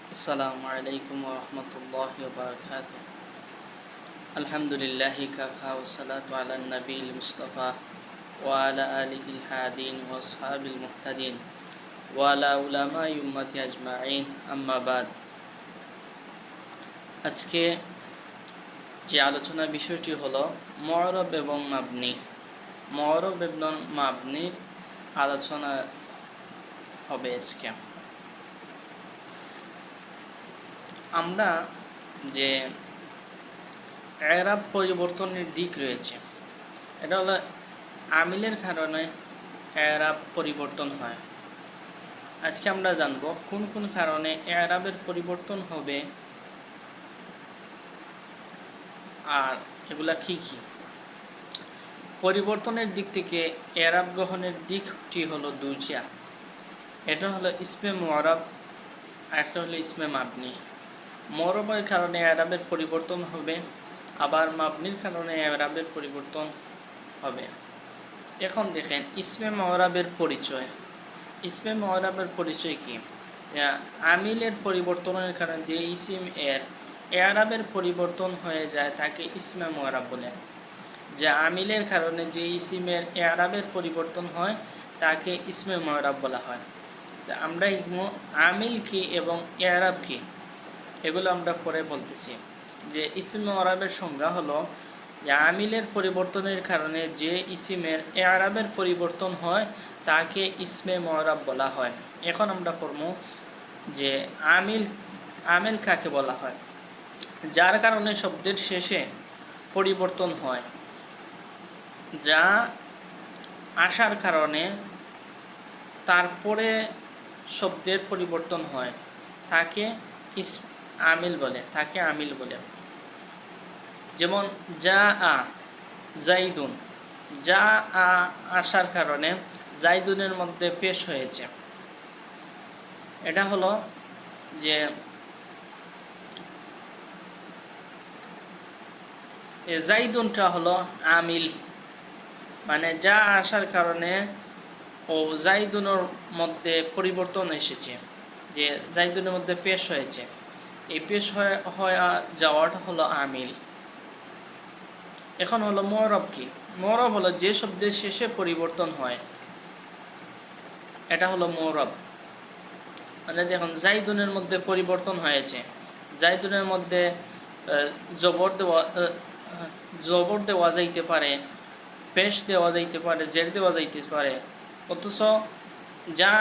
আসসালামু আলাইকুম ওয়া রাহমাতুল্লাহি ওয়া বারাকাতুহু। আলহামদুলিল্লাহি কাফা ওয়া সালাতু আলান নবিয়িল মুস্তাফা ওয়া আলা আলিহিল হাদিন ওয়া আসহাবিল মুহতাদিন ওয়া আলা উলামাই উম্মতি আজমাইন, আম্মা বাদ। আজকে যে আলোচনা বিষয়টি হলো মু'রাব এবং মাবনি। মু'রাব এবং মাবনির আলোচনা হবে আজকে। আমরা যে এরাব পরিবর্তনের দিক রয়েছে, এটা হলো আমিলের কারণে এরাব পরিবর্তন হয়। আজকে আমরা জানব কোন কোন কারণে এরাবের পরিবর্তন হবে আর এগুলা কি কি। পরিবর্তনের দিক থেকে এরাব গ্রহণের দিকটি হলো দুইটা। এটা হলো ইসমে মু'রাব আর একটা হলো ইসমে মাবনি। মু'রাবের কারণে এরাবের পরিবর্তন হবে, আবার মাবনির কারণে এরাবের পরিবর্তন হবে। এখন দেখেন ইসমে মু'রাবের পরিচয়। ইসমে মু'রাবের পরিচয় কি? আমিলের পরিবর্তনের কারণে যে ইসিম এর এরাবের পরিবর্তন হয়ে যায় তাকে ইসমে মু'রাব বলে। যে আমিলের কারণে যে ইসিমের এরাবের পরিবর্তন হয় তাকে ইসমে মু'রাব বলা হয়। আমরা আমিল কি এবং এরাব কি এগুলো আমরা পরে বলতেছি। যে ইসমে মু'রাবের সংজ্ঞা হলো যে আমিলের পরিবর্তনের কারণে যে ইসিমের এরাবের পরিবর্তন হয় তাকে ইসমে মু'রাব বলা হয়। এখন আমরা পড়ব যে আমিল কাকে বলা হয়। যার কারণে শব্দের শেষে পরিবর্তন হয়, যা আসার কারণে তারপরে শব্দের পরিবর্তন হয় তাকে আমিল বলে। যেমন যা আ জাইদুন, যা আ আসার কারণে জাইদুনের মধ্যে পেশ হয়েছে। এটা হলো যে জাইদুনটা হলো আমিল, মানে যা আসার কারণে ও জাইদুনের মধ্যে পরিবর্তন এসেছে, যে জাইদুনের মধ্যে পেশ হয়েছে। এই পেশ হয়ে যাওয়াটা হলো আমিল। এখন হলো মু'রাব কি? মু'রাব হলো যে শব্দের শেষে পরিবর্তন হয়, এটা হলো মু'রাব। মানে দেখুন জাইদুনের মধ্যে পরিবর্তন হয়েছে, জাইদুনের মধ্যে জবর দেওয়া যাইতে পারে, পেশ দেওয়া যাইতে পারে, জের দেওয়া যাইতে পারে, অথচ যা